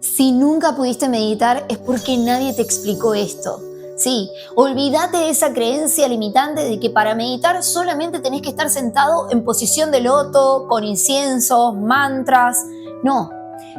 Si nunca pudiste meditar es porque nadie te explicó esto. Sí, olvídate de esa creencia limitante de que para meditar solamente tenés que estar sentado en posición de loto, con inciensos, mantras. No,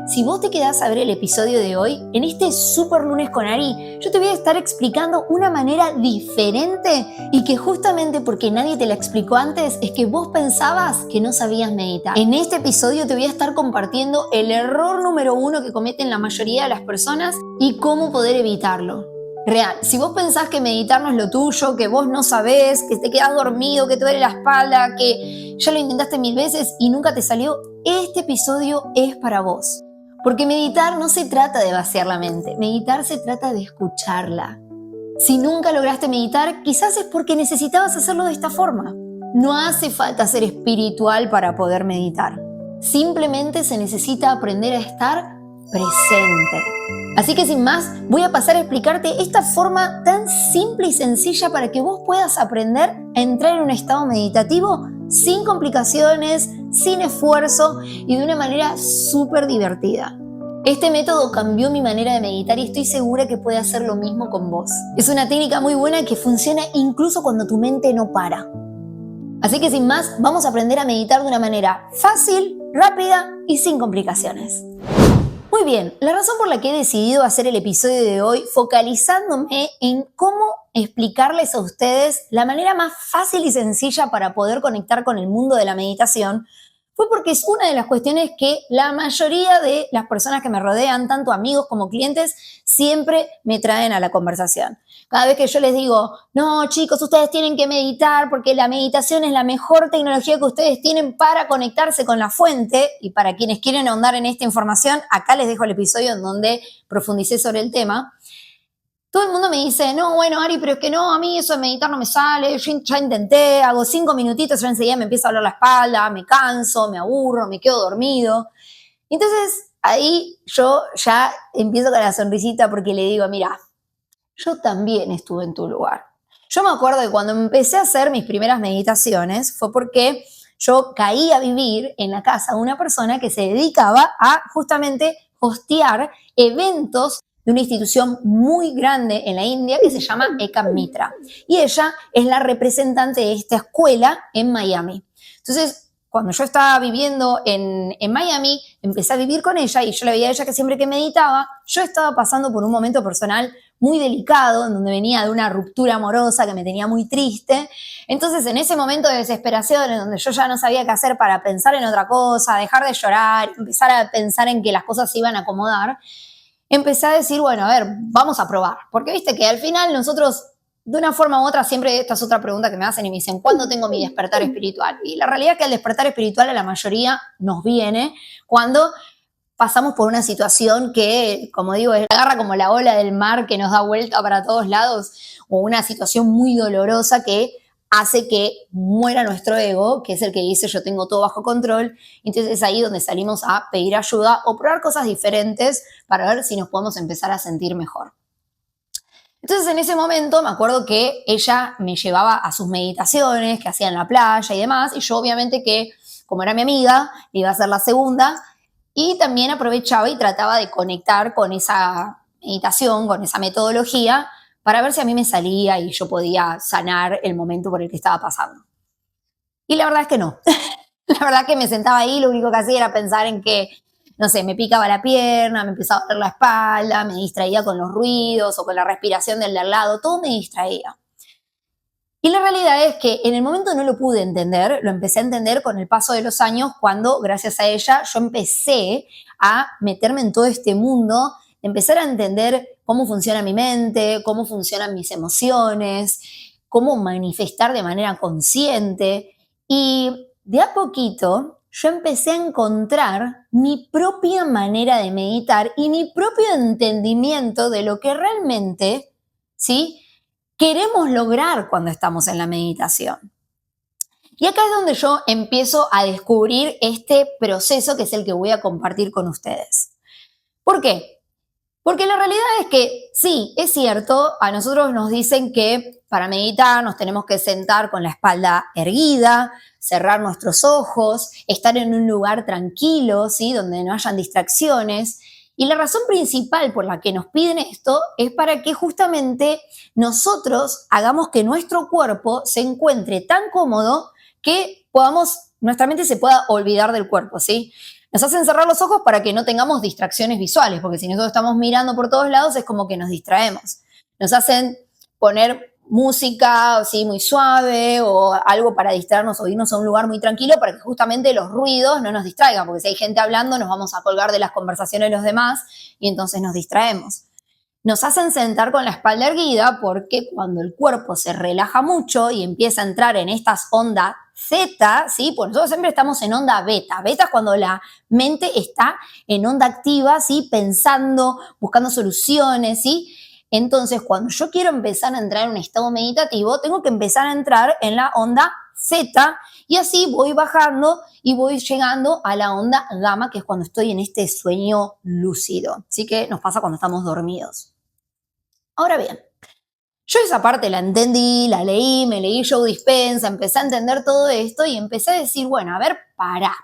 si vos te quedás a ver el episodio de hoy, en este Super Lunes con Ari, yo te voy a estar explicando una manera diferente y que justamente porque nadie te la explicó antes es que vos pensabas que no sabías meditar. En este episodio te voy a estar compartiendo el error número 1 que cometen la mayoría de las personas y cómo poder evitarlo. Real, si vos pensás que meditar no es lo tuyo, que vos no sabés, que te quedás dormido, que te duele la espalda, que ya lo intentaste 1000 veces y nunca te salió, este episodio es para vos. Porque meditar no se trata de vaciar la mente, meditar se trata de escucharla. Si nunca lograste meditar, quizás es porque necesitabas hacerlo de esta forma. No hace falta ser espiritual para poder meditar. Simplemente se necesita aprender a estar presente. Así que sin más, voy a pasar a explicarte esta forma tan simple y sencilla para que vos puedas aprender a entrar en un estado meditativo sin complicaciones, sin esfuerzo y de una manera súper divertida. Este método cambió mi manera de meditar y estoy segura que puede hacer lo mismo con vos. Es una técnica muy buena que funciona incluso cuando tu mente no para. Así que sin más, vamos a aprender a meditar de una manera fácil, rápida y sin complicaciones. Muy bien, la razón por la que he decidido hacer el episodio de hoy focalizándome en cómo explicarles a ustedes la manera más fácil y sencilla para poder conectar con el mundo de la meditación fue porque es una de las cuestiones que la mayoría de las personas que me rodean, tanto amigos como clientes, siempre me traen a la conversación. Cada vez que yo les digo, no chicos, ustedes tienen que meditar porque la meditación es la mejor tecnología que ustedes tienen para conectarse con la fuente, y para quienes quieren ahondar en esta información, acá les dejo el episodio en donde profundicé sobre el tema. Todo el mundo me dice, no, bueno, Ari, pero es que no, a mí eso de meditar no me sale, yo ya intenté, hago 5 minutitos, yo enseguida me empieza a doler la espalda, me canso, me aburro, me quedo dormido. Entonces, ahí yo ya empiezo con la sonrisita porque le digo, mira, yo también estuve en tu lugar. Yo me acuerdo que cuando empecé a hacer mis primeras meditaciones fue porque yo caí a vivir en la casa de una persona que se dedicaba a justamente hostear eventos de una institución muy grande en la India que se llama Ekam Mitra. Y ella es la representante de esta escuela en Miami. Entonces, cuando yo estaba viviendo en Miami, empecé a vivir con ella y yo le veía a ella que siempre que meditaba, yo estaba pasando por un momento personal muy delicado, en donde venía de una ruptura amorosa que me tenía muy triste. Entonces, en ese momento de desesperación, en donde yo ya no sabía qué hacer para pensar en otra cosa, dejar de llorar, empezar a pensar en que las cosas se iban a acomodar, empecé a decir, bueno, a ver, vamos a probar. Porque viste que al final nosotros, de una forma u otra, siempre esta es otra pregunta que me hacen y me dicen, ¿cuándo tengo mi despertar espiritual? Y la realidad es que el despertar espiritual a la mayoría nos viene cuando pasamos por una situación que, como digo, agarra como la ola del mar que nos da vuelta para todos lados, o una situación muy dolorosa que hace que muera nuestro ego, que es el que dice yo tengo todo bajo control. Entonces es ahí donde salimos a pedir ayuda o probar cosas diferentes para ver si nos podemos empezar a sentir mejor. Entonces en ese momento me acuerdo que ella me llevaba a sus meditaciones que hacía en la playa y demás, y yo obviamente que, como era mi amiga, le iba a hacer la segunda, y también aprovechaba y trataba de conectar con esa meditación, con esa metodología, para ver si a mí me salía y yo podía sanar el momento por el que estaba pasando. Y la verdad es que no. La verdad es que me sentaba ahí, lo único que hacía era pensar en que, no sé, me picaba la pierna, me empezaba a doler la espalda, me distraía con los ruidos o con la respiración del de al lado, todo me distraía. Y la realidad es que en el momento no lo pude entender, lo empecé a entender con el paso de los años cuando, gracias a ella, yo empecé a meterme en todo este mundo, empezar a entender cómo funciona mi mente, cómo funcionan mis emociones, cómo manifestar de manera consciente. Y de a poquito yo empecé a encontrar mi propia manera de meditar y mi propio entendimiento de lo que realmente, ¿sí?, queremos lograr cuando estamos en la meditación. Y acá es donde yo empiezo a descubrir este proceso que es el que voy a compartir con ustedes. ¿Por qué? Porque la realidad es que sí, es cierto, a nosotros nos dicen que para meditar nos tenemos que sentar con la espalda erguida, cerrar nuestros ojos, estar en un lugar tranquilo, ¿sí?, donde no hayan distracciones. Y la razón principal por la que nos piden esto es para que justamente nosotros hagamos que nuestro cuerpo se encuentre tan cómodo que nuestra mente se pueda olvidar del cuerpo, ¿sí? Nos hacen cerrar los ojos para que no tengamos distracciones visuales, porque si nosotros estamos mirando por todos lados es como que nos distraemos. Nos hacen poner música así muy suave o algo para distraernos o irnos a un lugar muy tranquilo para que justamente los ruidos no nos distraigan, porque si hay gente hablando nos vamos a colgar de las conversaciones de los demás y entonces nos distraemos. Nos hacen sentar con la espalda erguida porque cuando el cuerpo se relaja mucho y empieza a entrar en estas ondas Z, ¿sí? Pues nosotros siempre estamos en onda beta. Beta es cuando la mente está en onda activa, ¿sí? Pensando, buscando soluciones, ¿sí? Entonces, cuando yo quiero empezar a entrar en un estado meditativo, tengo que empezar a entrar en la onda Z y así voy bajando y voy llegando a la onda gamma, que es cuando estoy en este sueño lúcido. Así que nos pasa cuando estamos dormidos. Ahora bien, yo esa parte la entendí, la leí, me leí Joe Dispenza, empecé a entender todo esto y empecé a decir, bueno, a ver, pará.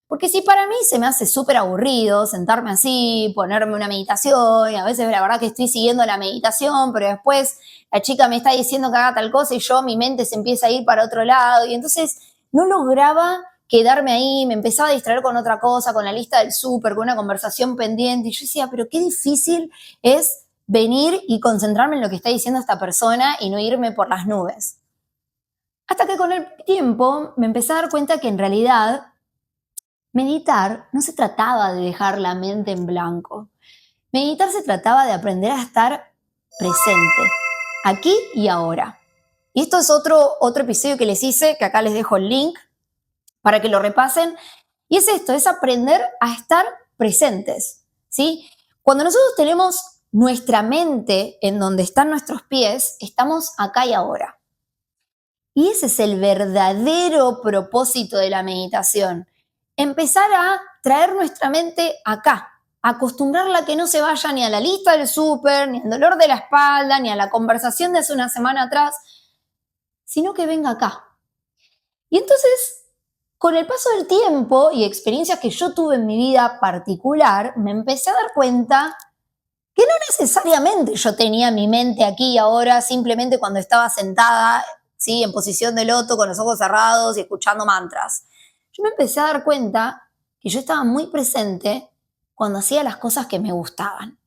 Porque si para mí se me hace súper aburrido sentarme así, ponerme una meditación, y a veces la verdad que estoy siguiendo la meditación, pero después la chica me está diciendo que haga tal cosa y mi mente se empieza a ir para otro lado, y entonces no lograba quedarme ahí, me empezaba a distraer con otra cosa, con la lista del súper, con una conversación pendiente, y yo decía, pero qué difícil es venir y concentrarme en lo que está diciendo esta persona y no irme por las nubes. Hasta que con el tiempo me empecé a dar cuenta que en realidad meditar no se trataba de dejar la mente en blanco. Meditar se trataba de aprender a estar presente, aquí y ahora. Y esto es otro episodio que les hice, que acá les dejo el link para que lo repasen. Y es esto, es aprender a estar presentes, ¿sí? Cuando nosotros tenemos nuestra mente en donde están nuestros pies, estamos acá y ahora. Y ese es el verdadero propósito de la meditación. Empezar a traer nuestra mente acá, acostumbrarla a que no se vaya ni a la lista del súper, ni al dolor de la espalda, ni a la conversación de hace una semana atrás, sino que venga acá. Y entonces, con el paso del tiempo y experiencias que yo tuve en mi vida particular, me empecé a dar cuenta que no necesariamente yo tenía mi mente aquí y ahora simplemente cuando estaba sentada, ¿sí? En posición de loto, con los ojos cerrados y escuchando mantras. Yo me empecé a dar cuenta que yo estaba muy presente cuando hacía las cosas que me gustaban,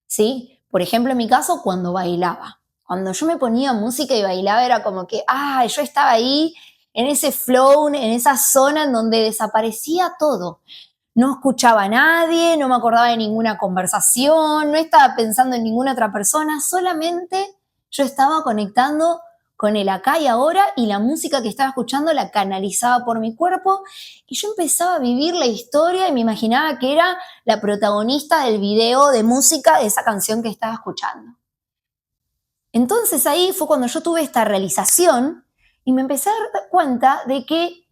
¿sí? Por ejemplo, en mi caso, cuando bailaba. Cuando yo me ponía música y bailaba era como que, yo estaba ahí en ese flow, en esa zona en donde desaparecía todo. No escuchaba a nadie, no me acordaba de ninguna conversación, no estaba pensando en ninguna otra persona, solamente yo estaba conectando con el acá y ahora y la música que estaba escuchando la canalizaba por mi cuerpo y yo empezaba a vivir la historia y me imaginaba que era la protagonista del video de música de esa canción que estaba escuchando. Entonces ahí fue cuando yo tuve esta realización y me empecé a dar cuenta de que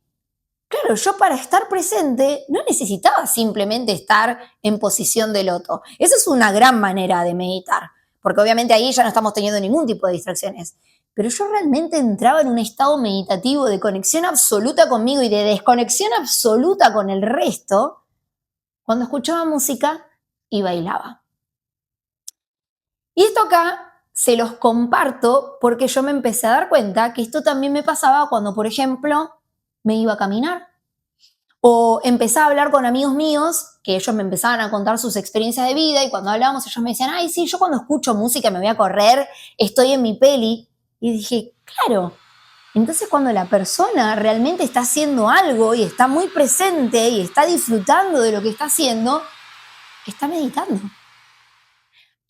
claro, yo para estar presente no necesitaba simplemente estar en posición de loto. Esa es una gran manera de meditar, porque obviamente ahí ya no estamos teniendo ningún tipo de distracciones. Pero yo realmente entraba en un estado meditativo de conexión absoluta conmigo y de desconexión absoluta con el resto cuando escuchaba música y bailaba. Y esto acá se los comparto porque yo me empecé a dar cuenta que esto también me pasaba cuando, por ejemplo, me iba a caminar. O empezaba a hablar con amigos míos, que ellos me empezaban a contar sus experiencias de vida y cuando hablábamos ellos me decían, ay, sí, yo cuando escucho música me voy a correr, estoy en mi peli. Y dije, claro, entonces cuando la persona realmente está haciendo algo y está muy presente y está disfrutando de lo que está haciendo, está meditando.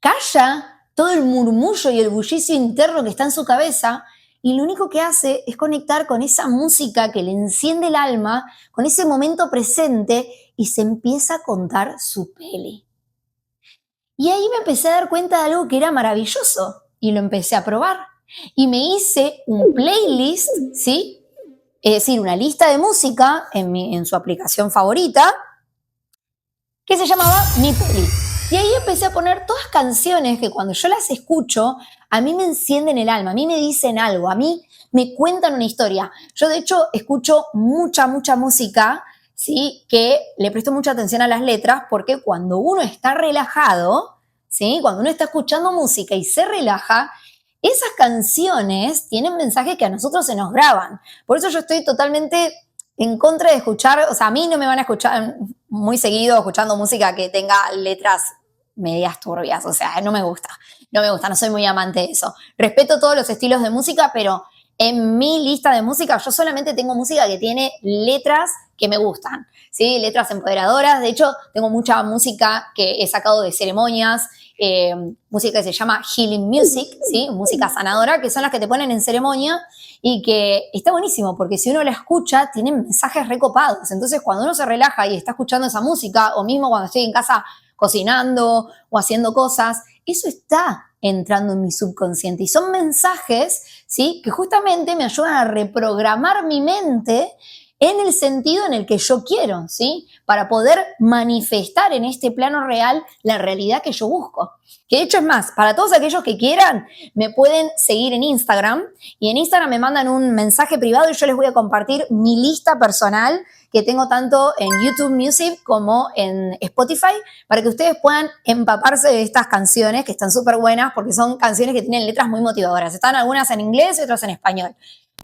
Calla todo el murmullo y el bullicio interno que está en su cabeza y lo único que hace es conectar con esa música que le enciende el alma, con ese momento presente y se empieza a contar su peli. Y ahí me empecé a dar cuenta de algo que era maravilloso y lo empecé a probar. Y me hice un playlist, ¿sí? Es decir, una lista de música en su aplicación favorita que se llamaba Mi Peli. Y ahí empecé a poner todas canciones que cuando yo las escucho, a mí me encienden el alma, a mí me dicen algo, a mí me cuentan una historia. Yo de hecho escucho mucha música, ¿sí? Que le presto mucha atención a las letras porque cuando uno está relajado, ¿sí? Cuando uno está escuchando música y se relaja, esas canciones tienen mensajes que a nosotros se nos graban. Por eso yo estoy totalmente en contra de escuchar, o sea, a mí no me van a escuchar muy seguido escuchando música que tenga letras medias turbias, o sea, no me gusta, no soy muy amante de eso. Respeto todos los estilos de música, pero en mi lista de música yo solamente tengo música que tiene letras que me gustan, ¿sí? Letras empoderadoras. De hecho, tengo mucha música que he sacado de ceremonias, música que se llama Healing Music, ¿sí? Música sanadora, que son las que te ponen en ceremonia y que está buenísimo porque si uno la escucha, tienen mensajes recopados. Entonces, cuando uno se relaja y está escuchando esa música, o mismo cuando estoy en casa cocinando o haciendo cosas, eso está entrando en mi subconsciente y son mensajes, ¿sí? Que justamente me ayudan a reprogramar mi mente en el sentido en el que yo quiero, ¿sí? Para poder manifestar en este plano real la realidad que yo busco. Que de hecho es más, para todos aquellos que quieran, me pueden seguir en Instagram y en Instagram me mandan un mensaje privado y yo les voy a compartir mi lista personal que tengo tanto en YouTube Music como en Spotify para que ustedes puedan empaparse de estas canciones que están súper buenas porque son canciones que tienen letras muy motivadoras. Están algunas en inglés y otras en español.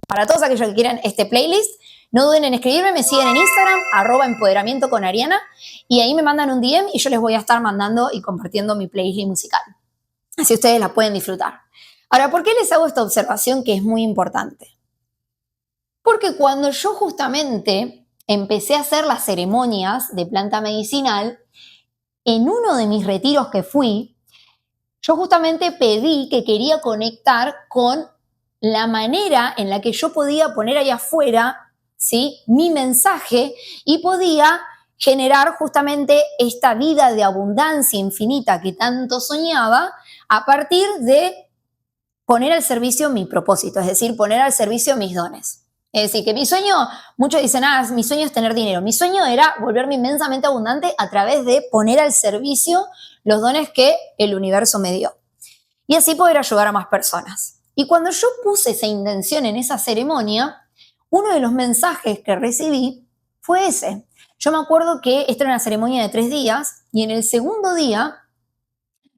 Para todos aquellos que quieran este playlist, no duden en escribirme, me siguen en Instagram, @empoderamiento_con_Ariana, y ahí me mandan un DM y yo les voy a estar mandando y compartiendo mi playlist musical. Así ustedes la pueden disfrutar. Ahora, ¿por qué les hago esta observación que es muy importante? Porque cuando yo justamente empecé a hacer las ceremonias de planta medicinal, en uno de mis retiros que fui, yo justamente pedí que quería conectar con la manera en la que yo podía poner ahí afuera, ¿sí? Mi mensaje y podía generar justamente esta vida de abundancia infinita que tanto soñaba a partir de poner al servicio mi propósito, es decir, poner al servicio mis dones. Es decir, que mi sueño, muchos dicen, mi sueño es tener dinero. Mi sueño era volverme inmensamente abundante a través de poner al servicio los dones que el universo me dio. Y así poder ayudar a más personas. Y cuando yo puse esa intención en esa ceremonia, uno de los mensajes que recibí fue ese. Yo me acuerdo que esta era una ceremonia de 3 días y en el segundo día,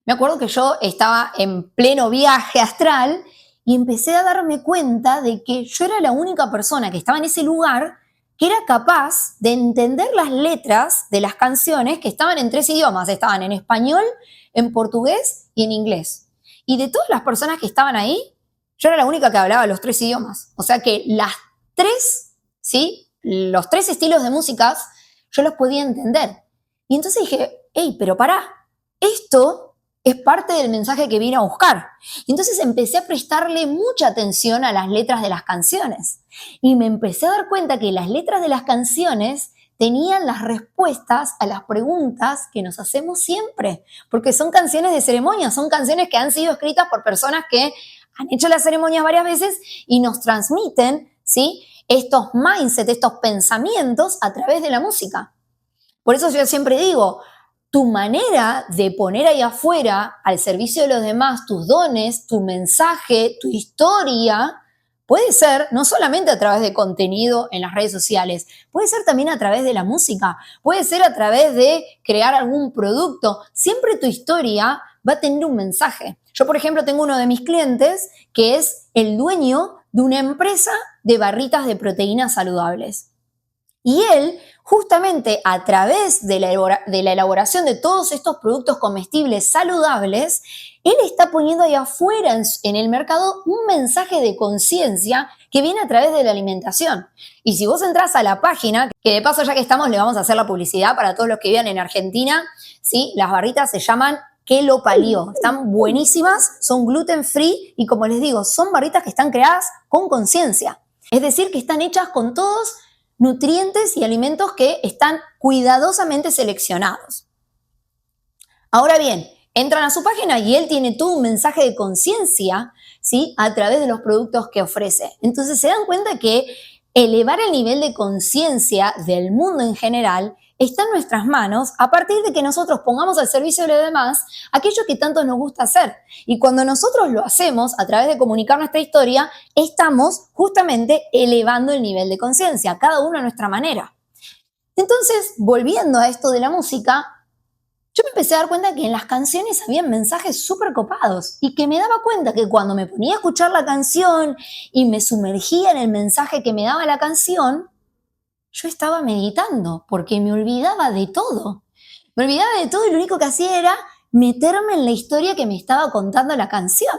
me acuerdo que yo estaba en pleno viaje astral y empecé a darme cuenta de que yo era la única persona que estaba en ese lugar que era capaz de entender las letras de las canciones que estaban en 3 idiomas. Estaban en español, en portugués y en inglés. Y de todas las personas que estaban ahí, yo era la única que hablaba los 3 idiomas. O sea que las 3, ¿sí? Los 3 estilos de músicas, yo los podía entender. Y entonces dije, hey, pero pará, esto es parte del mensaje que vine a buscar. Y entonces empecé a prestarle mucha atención a las letras de las canciones. Y me empecé a dar cuenta que las letras de las canciones tenían las respuestas a las preguntas que nos hacemos siempre, porque son canciones de ceremonia, son canciones que han sido escritas por personas que han hecho las ceremonias varias veces y nos transmiten, ¿sí? Estos mindset, estos pensamientos a través de la música. Por eso yo siempre digo, tu manera de poner ahí afuera al servicio de los demás tus dones, tu mensaje, tu historia, puede ser no solamente a través de contenido en las redes sociales, puede ser también a través de la música, puede ser a través de crear algún producto. Siempre tu historia va a tener un mensaje. Yo, por ejemplo, tengo uno de mis clientes que es el dueño de una empresa de barritas de proteínas saludables. Y él, justamente a través de la elaboración de todos estos productos comestibles saludables, él está poniendo ahí afuera en el mercado un mensaje de conciencia que viene a través de la alimentación. Y si vos entras a la página, que de paso ya que estamos le vamos a hacer la publicidad para todos los que vivan en Argentina, ¿sí? Las barritas se llaman Kelo Palio, están buenísimas, son gluten free y como les digo, son barritas que están creadas con conciencia. Es decir, que están hechas con todos nutrientes y alimentos que están cuidadosamente seleccionados. Ahora bien, entran a su página y él tiene todo un mensaje de conciencia, ¿sí? A través de los productos que ofrece. Entonces se dan cuenta que elevar el nivel de conciencia del mundo en general está en nuestras manos a partir de que nosotros pongamos al servicio de los demás aquello que tanto nos gusta hacer. Y cuando nosotros lo hacemos a través de comunicar nuestra historia, estamos justamente elevando el nivel de conciencia, cada uno a nuestra manera. Entonces, volviendo a esto de la música, yo me empecé a dar cuenta que en las canciones había mensajes súper copados y que me daba cuenta que cuando me ponía a escuchar la canción y me sumergía en el mensaje que me daba la canción, yo estaba meditando porque me olvidaba de todo. Me olvidaba de todo y lo único que hacía era meterme en la historia que me estaba contando la canción.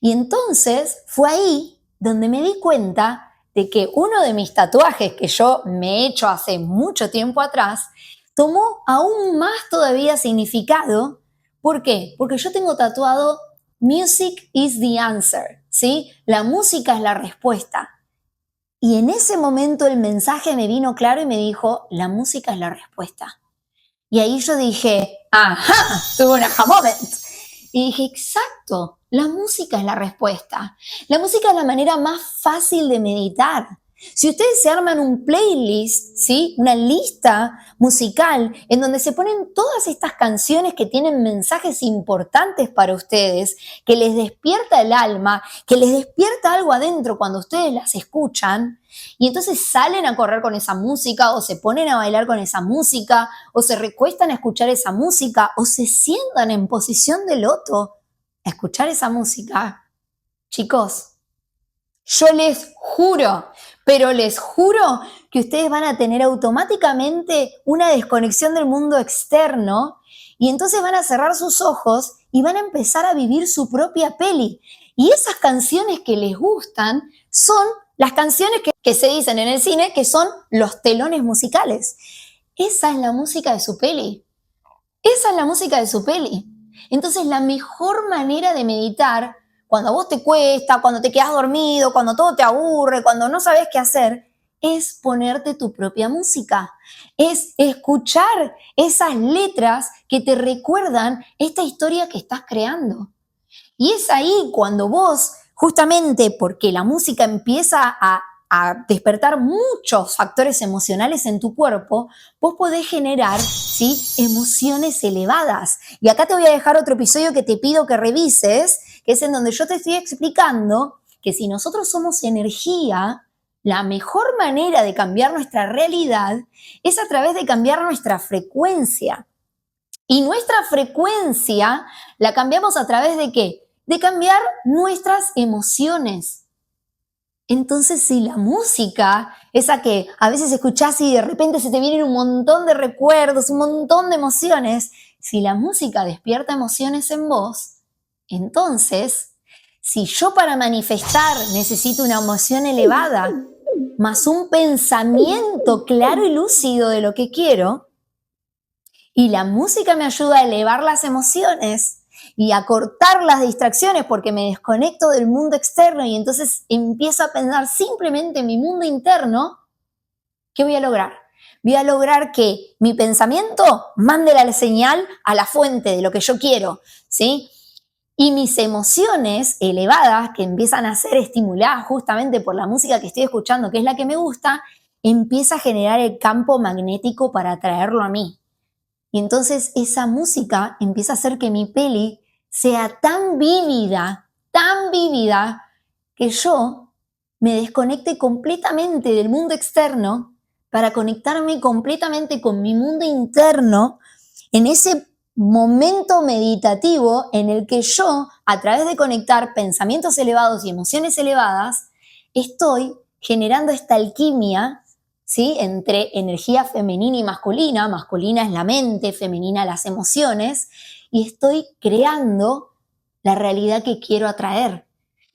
Y entonces fue ahí donde me di cuenta de que uno de mis tatuajes que yo me he hecho hace mucho tiempo atrás tomó aún más todavía significado. ¿Por qué? Porque yo tengo tatuado Music is the answer, ¿sí? La música es la respuesta. Y en ese momento el mensaje me vino claro y me dijo, la música es la respuesta. Y ahí yo dije, ajá, tuve un aha moment. Y dije, exacto, la música es la respuesta. La música es la manera más fácil de meditar. Si ustedes se arman un playlist, ¿sí? Una lista musical en donde se ponen todas estas canciones que tienen mensajes importantes para ustedes, que les despierta el alma, que les despierta algo adentro cuando ustedes las escuchan, y entonces salen a correr con esa música, o se ponen a bailar con esa música, o se recuestan a escuchar esa música, o se sientan en posición de loto a escuchar esa música. Chicos, yo les juro, pero les juro que ustedes van a tener automáticamente una desconexión del mundo externo y entonces van a cerrar sus ojos y van a empezar a vivir su propia peli. Y esas canciones que les gustan son las canciones que se dicen en el cine que son los telones musicales. Esa es la música de su peli. Esa es la música de su peli. Entonces la mejor manera de meditar, cuando a vos te cuesta, cuando te quedas dormido, cuando todo te aburre, cuando no sabes qué hacer, es ponerte tu propia música. Es escuchar esas letras que te recuerdan esta historia que estás creando. Y es ahí cuando vos, justamente porque la música empieza a despertar muchos factores emocionales en tu cuerpo, vos podés generar, ¿sí?, emociones elevadas. Y acá te voy a dejar otro episodio que te pido que revises, que es en donde yo te estoy explicando que si nosotros somos energía, la mejor manera de cambiar nuestra realidad es a través de cambiar nuestra frecuencia. Y nuestra frecuencia la cambiamos a través de ¿qué? De cambiar nuestras emociones. Entonces, si la música, esa que a veces escuchás y de repente se te vienen un montón de recuerdos, un montón de emociones, si la música despierta emociones en vos, entonces, si yo para manifestar necesito una emoción elevada, más un pensamiento claro y lúcido de lo que quiero, y la música me ayuda a elevar las emociones y a cortar las distracciones porque me desconecto del mundo externo y entonces empiezo a pensar simplemente en mi mundo interno, ¿qué voy a lograr? Voy a lograr que mi pensamiento mande la señal a la fuente de lo que yo quiero, ¿sí? Y mis emociones elevadas, que empiezan a ser estimuladas justamente por la música que estoy escuchando, que es la que me gusta, empieza a generar el campo magnético para atraerlo a mí. Y entonces esa música empieza a hacer que mi peli sea tan vívida, que yo me desconecte completamente del mundo externo para conectarme completamente con mi mundo interno en ese momento meditativo en el que yo, a través de conectar pensamientos elevados y emociones elevadas, estoy generando esta alquimia, ¿sí?, entre energía femenina y masculina. Masculina es la mente, femenina las emociones, y estoy creando la realidad que quiero atraer.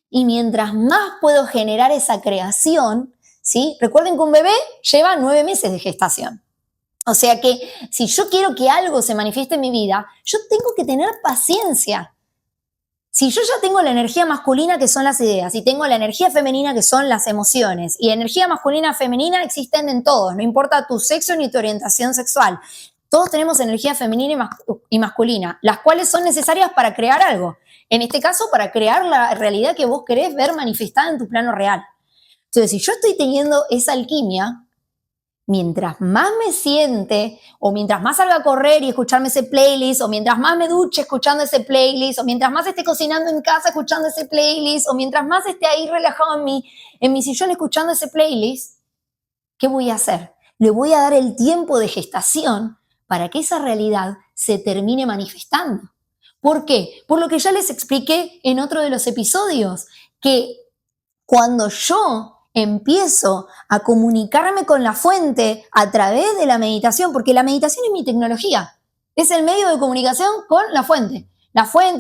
Y mientras más puedo generar esa creación, ¿sí? Recuerden que un bebé lleva 9 meses de gestación. O sea que si yo quiero que algo se manifieste en mi vida, yo tengo que tener paciencia. Si yo ya tengo la energía masculina, que son las ideas, y tengo la energía femenina, que son las emociones, y energía masculina y femenina existen en todos, no importa tu sexo ni tu orientación sexual. Todos tenemos energía femenina y masculina, las cuales son necesarias para crear algo. En este caso, para crear la realidad que vos querés ver manifestada en tu plano real. Entonces, si yo estoy teniendo esa alquimia, mientras más me siente, o mientras más salga a correr y escucharme ese playlist, o mientras más me duche escuchando ese playlist, o mientras más esté cocinando en casa escuchando ese playlist, o mientras más esté ahí relajado en mi sillón escuchando ese playlist, ¿qué voy a hacer? le voy a dar el tiempo de gestación para que esa realidad se termine manifestando. ¿Por qué? Por lo que ya les expliqué en otro de los episodios, que cuando yo empiezo a comunicarme con la fuente a través de la meditación, porque la meditación es mi tecnología, es el medio de comunicación con la fuente,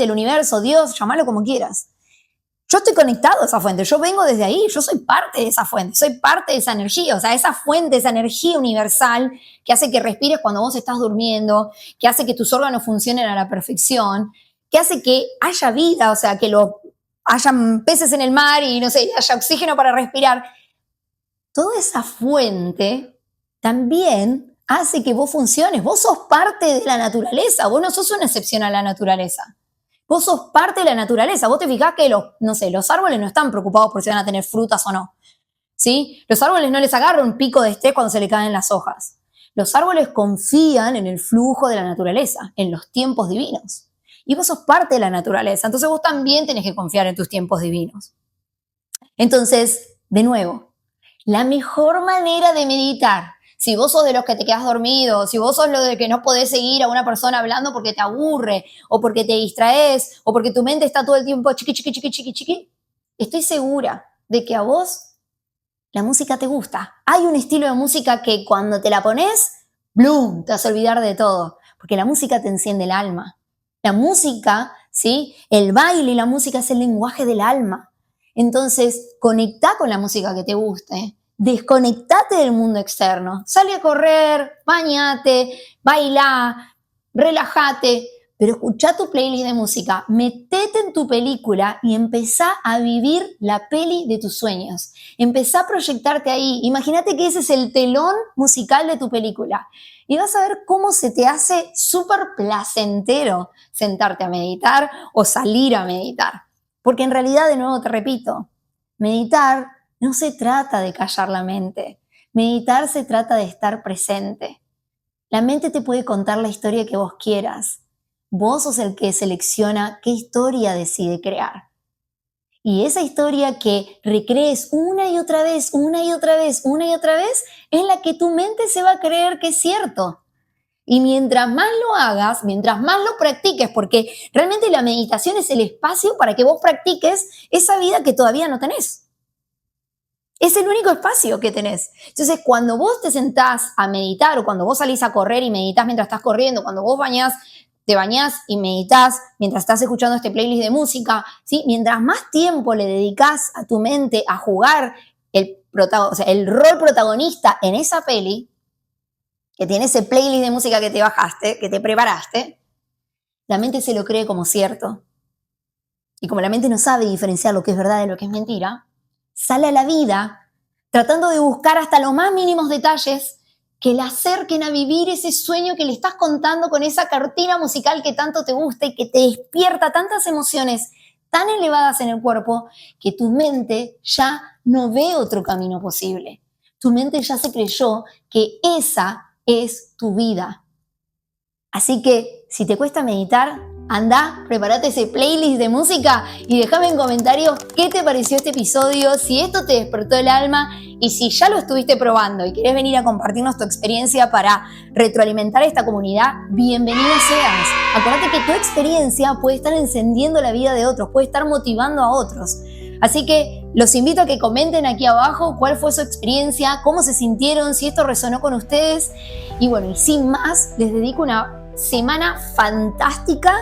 el universo, Dios, llámalo como quieras. Yo estoy conectado a esa fuente, yo vengo desde ahí, yo soy parte de esa fuente, soy parte de esa energía, o sea, esa fuente, esa energía universal que hace que respires cuando vos estás durmiendo, que hace que tus órganos funcionen a la perfección, que hace que haya vida, o sea, que hayan peces en el mar y, no sé, haya oxígeno para respirar. Toda esa fuente también hace que vos funciones, vos sos parte de la naturaleza, vos no sos una excepción a la naturaleza. Vos sos parte de la naturaleza. Vos te fijás que los árboles no están preocupados por si van a tener frutas o no. ¿Sí? Los árboles no les agarran un pico de estrés cuando se le caen las hojas. Los árboles confían en el flujo de la naturaleza, en los tiempos divinos. Y vos sos parte de la naturaleza. Entonces vos también tenés que confiar en tus tiempos divinos. Entonces, de nuevo, la mejor manera de meditar, si vos sos de los que te quedas dormido, si vos sos lo de que no podés seguir a una persona hablando porque te aburre, o porque te distraes, o porque tu mente está todo el tiempo chiqui, estoy segura de que a vos la música te gusta. Hay un estilo de música que cuando te la pones, ¡blum!, te vas a olvidar de todo, porque la música te enciende el alma. La música, ¿sí? El baile y la música es el lenguaje del alma. Entonces, conectá con la música que te guste. Desconectate del mundo externo. Sale a correr, bañate, bailá, relájate, pero escuchá tu playlist de música, metete en tu película y empezá a vivir la peli de tus sueños. Empezá a proyectarte ahí. Imagínate que ese es el telón musical de tu película. Y vas a ver cómo se te hace súper placentero sentarte a meditar o salir a meditar. Porque en realidad, de nuevo te repito, meditar no se trata de callar la mente. Meditar se trata de estar presente. La mente te puede contar la historia que vos quieras. Vos sos el que selecciona qué historia decide crear. Y esa historia que recrees una y otra vez, es la que tu mente se va a creer que es cierto. Y mientras más lo hagas, mientras más lo practiques, porque realmente la meditación es el espacio para que vos practiques esa vida que todavía no tenés. Es el único espacio que tenés. Entonces, cuando vos te sentás a meditar o cuando vos salís a correr y meditas mientras estás corriendo, cuando vos te bañás y meditas mientras estás escuchando este playlist de música, ¿sí? Mientras más tiempo le dedicás a tu mente a jugar el rol protagonista en esa peli, que tiene ese playlist de música que te bajaste, que te preparaste, la mente se lo cree como cierto. Y como la mente no sabe diferenciar lo que es verdad de lo que es mentira, sale a la vida tratando de buscar hasta los más mínimos detalles que le acerquen a vivir ese sueño que le estás contando con esa cortina musical que tanto te gusta y que te despierta tantas emociones tan elevadas en el cuerpo que tu mente ya no ve otro camino posible. Tu mente ya se creyó que esa es tu vida. Así que si te cuesta meditar, anda, prepárate ese playlist de música y déjame en comentarios qué te pareció este episodio, si esto te despertó el alma y si ya lo estuviste probando y querés venir a compartirnos tu experiencia para retroalimentar esta comunidad, bienvenido seas. Acuérdate que tu experiencia puede estar encendiendo la vida de otros, puede estar motivando a otros. Así que los invito a que comenten aquí abajo cuál fue su experiencia, cómo se sintieron, si esto resonó con ustedes. Y bueno, y sin más, les dedico una semana fantástica.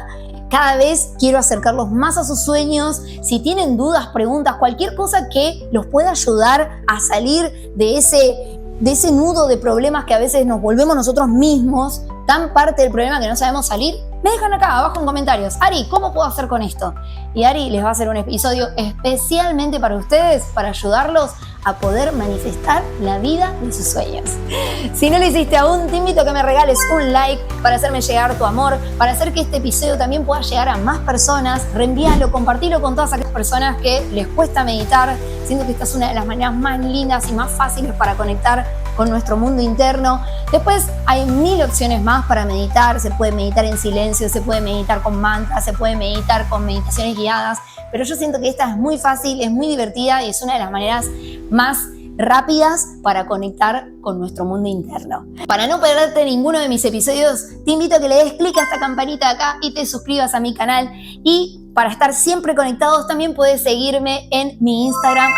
Cada vez quiero acercarlos más a sus sueños. Si tienen dudas, preguntas, cualquier cosa que los pueda ayudar a salir de ese nudo de problemas que a veces nos volvemos nosotros mismos, tan parte del problema que no sabemos salir, me dejan acá abajo en comentarios. Ari, ¿cómo puedo hacer con esto? Y Ari les va a hacer un episodio especialmente para ustedes, para ayudarlos a poder manifestar la vida de sus sueños. Si no lo hiciste aún, te invito a que me regales un like para hacerme llegar tu amor, para hacer que este episodio también pueda llegar a más personas. Reenvíalo, compartilo con todas aquellas personas que les cuesta meditar. Siento que esta es una de las maneras más lindas y más fáciles para conectar con nuestro mundo interno. Después hay 1000 opciones más para meditar. Se puede meditar en silencio, se puede meditar con mantras, se puede meditar con meditaciones guiadas, pero yo siento que esta es muy fácil, es muy divertida y es una de las maneras más rápidas para conectar con nuestro mundo interno. Para no perderte ninguno de mis episodios, te invito a que le des clic a esta campanita de acá y te suscribas a mi canal. Y para estar siempre conectados también puedes seguirme en mi Instagram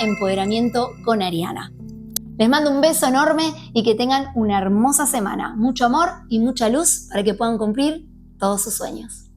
@empoderamientoconariana. Les mando un beso enorme y que tengan una hermosa semana. Mucho amor y mucha luz para que puedan cumplir todos sus sueños.